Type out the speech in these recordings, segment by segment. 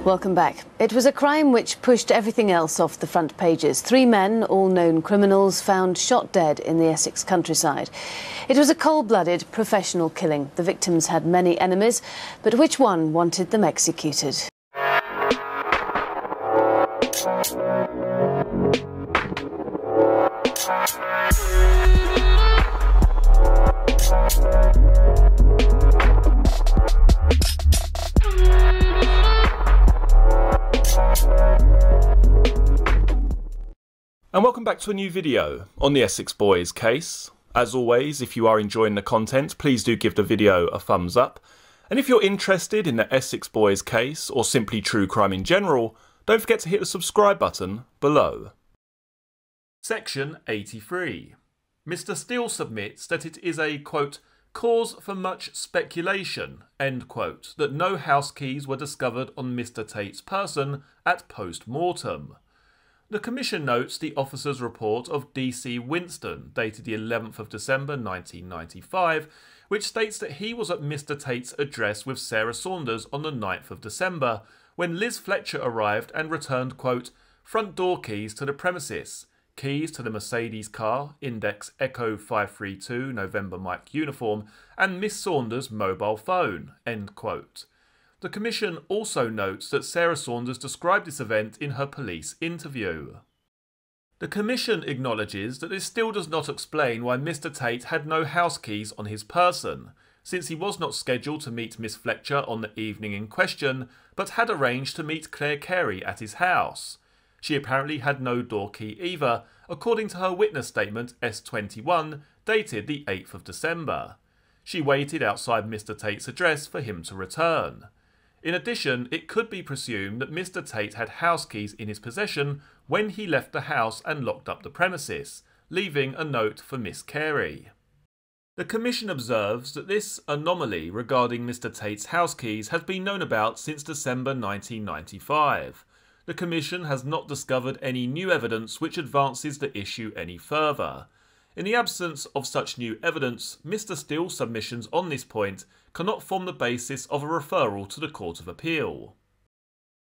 Welcome back. It was a crime which pushed everything else off the front pages. 3 men, all known criminals, found shot dead in the Essex countryside. It was a cold-blooded, professional killing. The victims had many enemies, but which one wanted them executed? And welcome back to a new video on the Essex Boys case. As always, if you are enjoying the content, please do give the video a thumbs up. And if you're interested in the Essex Boys case, or simply true crime in general, don't forget to hit the subscribe button below. Section 83. Mr. Steele submits that it is a, quote, cause for much speculation, end quote, that no house keys were discovered on Mr. Tate's person at post-mortem. The Commission notes the officer's report of DC Winston, dated the 11th of December 1995, which states that he was at Mr. Tate's address with Sarah Saunders on the 9th of December, when Liz Fletcher arrived and returned, quote, front door keys to the premises, keys to the Mercedes car, index Echo 532 November Mike uniform, and Miss Saunders' mobile phone, end quote. The Commission also notes that Sarah Saunders described this event in her police interview. The Commission acknowledges that this still does not explain why Mr. Tate had no house keys on his person, since he was not scheduled to meet Miss Fletcher on the evening in question, but had arranged to meet Claire Carey at his house. She apparently had no door key either, according to her witness statement S21, dated the 8th of December. She waited outside Mr. Tate's address for him to return. In addition, it could be presumed that Mr. Tate had house keys in his possession when he left the house and locked up the premises, leaving a note for Miss Carey. The Commission observes that this anomaly regarding Mr. Tate's house keys has been known about since December 1995. The Commission has not discovered any new evidence which advances the issue any further. In the absence of such new evidence, Mr. Steele's submissions on this point cannot form the basis of a referral to the Court of Appeal.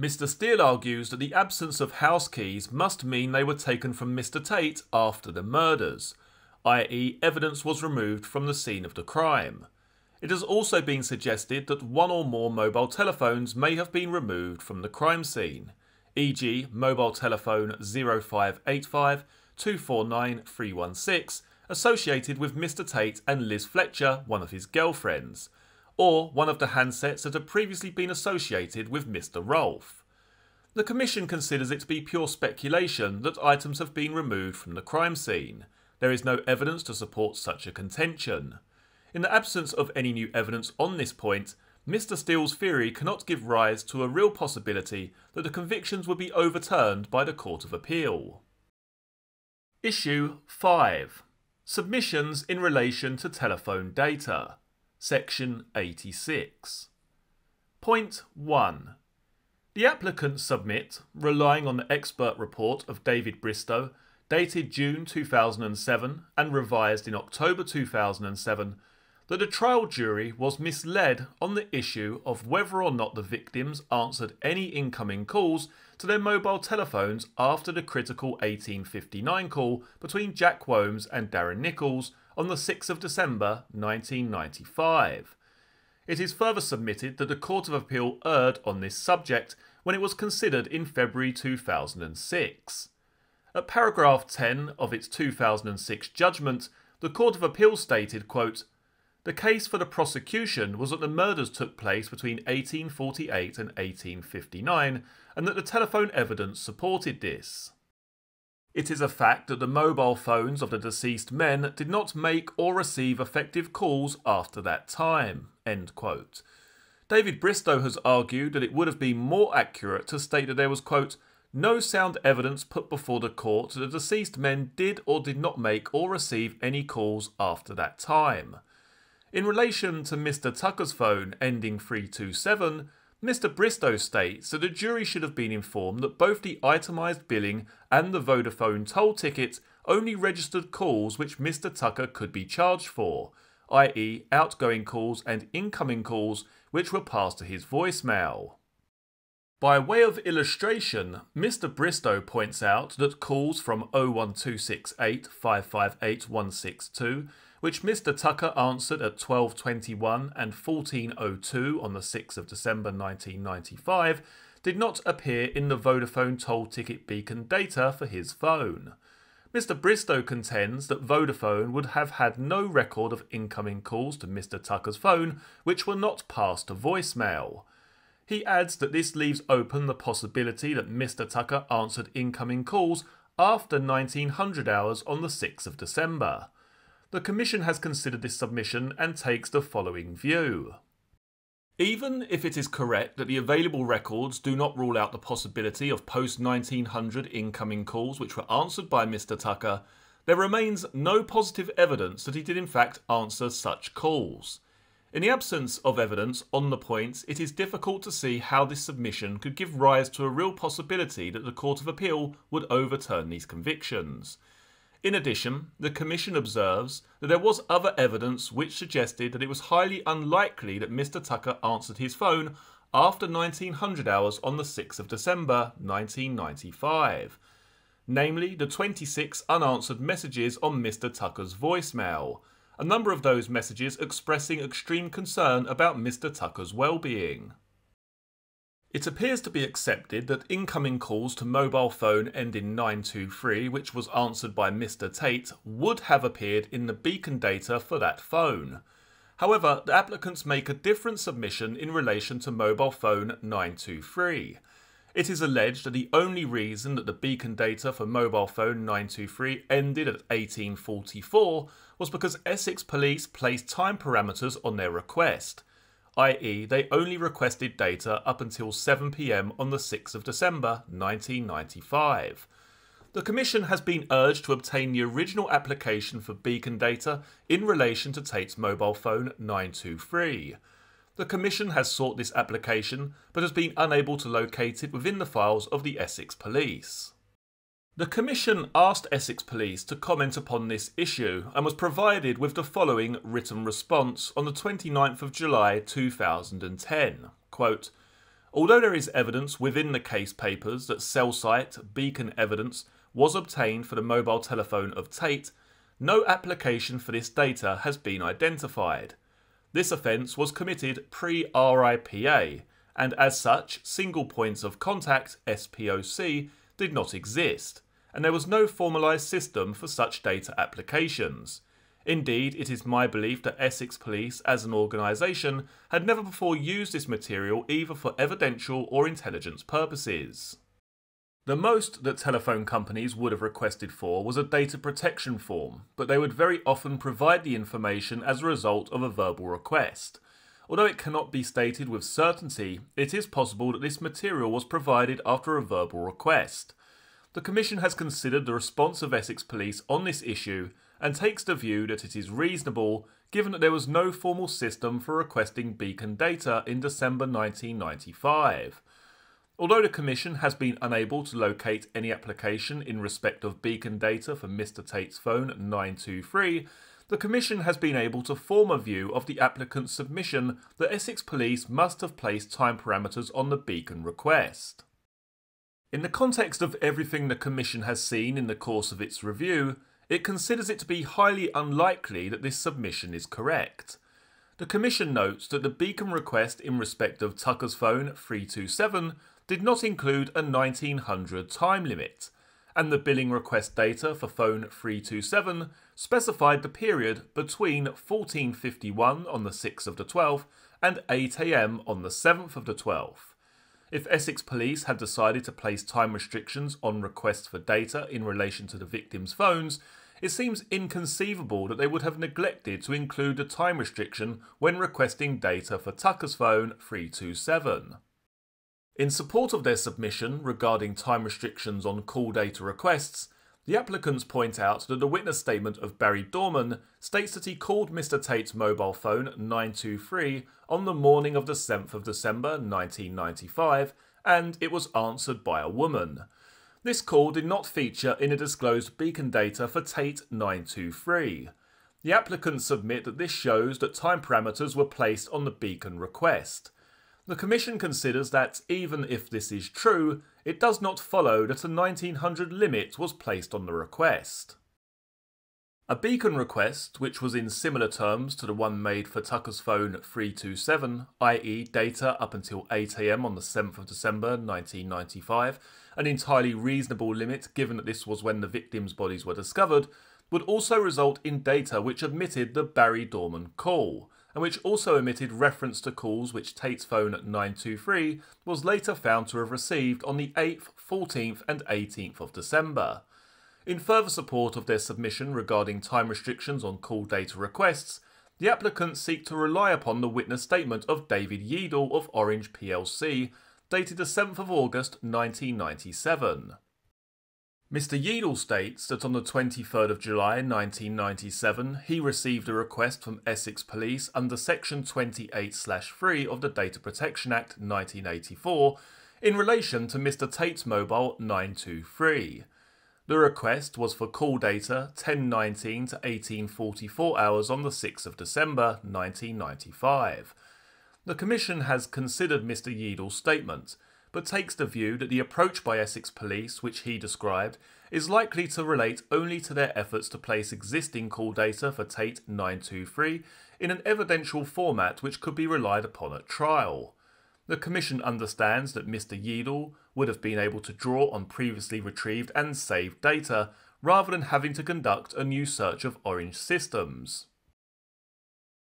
Mr. Steele argues that the absence of house keys must mean they were taken from Mr. Tate after the murders, i.e. evidence was removed from the scene of the crime. It has also been suggested that one or more mobile telephones may have been removed from the crime scene, e.g. mobile telephone 0585 249 316, associated with Mr. Tate and Liz Fletcher, one of his girlfriends, or one of the handsets that had previously been associated with Mr. Rolfe. The Commission considers it to be pure speculation that items have been removed from the crime scene. There is no evidence to support such a contention. In the absence of any new evidence on this point, Mr. Steele's theory cannot give rise to a real possibility that the convictions would be overturned by the Court of Appeal. Issue 5. Submissions in relation to telephone data. Section 86. Point 1. The applicants submit, relying on the expert report of David Bristow, dated June 2007 and revised in October 2007, that the trial jury was misled on the issue of whether or not the victims answered any incoming calls to their mobile telephones after the critical 1859 call between Jack Womes and Darren Nichols on the 6th of December 1995. It is further submitted that the Court of Appeal erred on this subject when it was considered in February 2006. At paragraph 10 of its 2006 judgment, the Court of Appeal stated, quote, the case for the prosecution was that the murders took place between 1848 and 1859, and that the telephone evidence supported this. It is a fact that the mobile phones of the deceased men did not make or receive effective calls after that time, end quote. David Bristow has argued that it would have been more accurate to state that there was, quote, no sound evidence put before the court that the deceased men did or did not make or receive any calls after that time. In relation to Mr. Tucker's phone ending 327, Mr. Bristow states that the jury should have been informed that both the itemised billing and the Vodafone toll ticket only registered calls which Mr. Tucker could be charged for, i.e. outgoing calls and incoming calls which were passed to his voicemail. By way of illustration, Mr. Bristow points out that calls from 01268 558 162, which Mr. Tucker answered at 12:21 and 14:02 on the 6th of December 1995, did not appear in the Vodafone toll ticket beacon data for his phone. Mr. Bristow contends that Vodafone would have had no record of incoming calls to Mr. Tucker's phone which were not passed to voicemail. He adds that this leaves open the possibility that Mr. Tucker answered incoming calls after 1900 hours on the 6th of December. The Commission has considered this submission and takes the following view. Even if it is correct that the available records do not rule out the possibility of post-1900 incoming calls which were answered by Mr. Tucker, there remains no positive evidence that he did in fact answer such calls. In the absence of evidence on the point, it is difficult to see how this submission could give rise to a real possibility that the Court of Appeal would overturn these convictions. In addition, the Commission observes that there was other evidence which suggested that it was highly unlikely that Mr. Tucker answered his phone after 1900 hours on the 6th of December 1995, namely the 26 unanswered messages on Mr. Tucker's voicemail, a number of those messages expressing extreme concern about Mr. Tucker's well-being. It appears to be accepted that incoming calls to mobile phone ending 923, which was answered by Mr. Tate, would have appeared in the beacon data for that phone. However, the applicants make a different submission in relation to mobile phone 923. It is alleged that the only reason that the beacon data for mobile phone 923 ended at 1844 was because Essex Police placed time parameters on their request, i.e. they only requested data up until 7 p.m. on the 6th of December 1995. The Commission has been urged to obtain the original application for beacon data in relation to Tate's mobile phone 923. The Commission has sought this application but has been unable to locate it within the files of the Essex Police. The Commission asked Essex Police to comment upon this issue and was provided with the following written response on the 29th of July 2010. Quote, "Although there is evidence within the case papers that cell site beacon evidence was obtained for the mobile telephone of Tate, no application for this data has been identified. This offence was committed pre-RIPA, and as such, single points of contact, SPOC, did not exist, and there was no formalised system for such data applications. Indeed, it is my belief that Essex Police as an organisation had never before used this material either for evidential or intelligence purposes. The most that telephone companies would have requested for was a data protection form, but they would very often provide the information as a result of a verbal request. Although it cannot be stated with certainty, it is possible that this material was provided after a verbal request. The Commission has considered the response of Essex Police on this issue and takes the view that it is reasonable given that there was no formal system for requesting beacon data in December 1995. Although the Commission has been unable to locate any application in respect of beacon data for Mr. Tate's phone 923, the Commission has been able to form a view of the applicant's submission that Essex Police must have placed time parameters on the beacon request. In the context of everything the Commission has seen in the course of its review, it considers it to be highly unlikely that this submission is correct. The Commission notes that the beacon request in respect of Tucker's phone 327 did not include a 1900 time limit, and the billing request data for phone 327 specified the period between 14:51 on the 6th of the 12th and 8 AM on the 7th of the 12th. If Essex Police had decided to place time restrictions on requests for data in relation to the victims' phones, it seems inconceivable that they would have neglected to include a time restriction when requesting data for Tucker's phone 327. In support of their submission regarding time restrictions on call data requests, the applicants point out that the witness statement of Barry Dorman states that he called Mr. Tate's mobile phone 923 on the morning of the 7th of December 1995 and it was answered by a woman. This call did not feature in the disclosed beacon data for Tate 923. The applicants submit that this shows that time parameters were placed on the beacon request. The Commission considers that, even if this is true, it does not follow that a 1900 limit was placed on the request. A beacon request, which was in similar terms to the one made for Tucker's phone 327, i.e. data up until 8 AM on the 7th of December 1995, an entirely reasonable limit given that this was when the victims' bodies were discovered, would also result in data which omitted the Barry Dorman call, and which also omitted reference to calls which Tate's phone 923 was later found to have received on the 8th, 14th and 18th of December. In further support of their submission regarding time restrictions on call data requests, the applicants seek to rely upon the witness statement of David Yeadle of Orange plc, dated the 7th of August 1997. Mr. Yeadle states that on the 23rd of July 1997 he received a request from Essex Police under Section 28/3 of the Data Protection Act 1984 in relation to Mr. Tate's mobile 923. The request was for call data 10:19 to 18:44 hours on the 6th of December 1995. The Commission has considered Mr. Yeadle's statement, but takes the view that the approach by Essex Police, which he described, is likely to relate only to their efforts to place existing call data for Tate 923 in an evidential format which could be relied upon at trial. The Commission understands that Mr. Yeadle would have been able to draw on previously retrieved and saved data, rather than having to conduct a new search of Orange systems.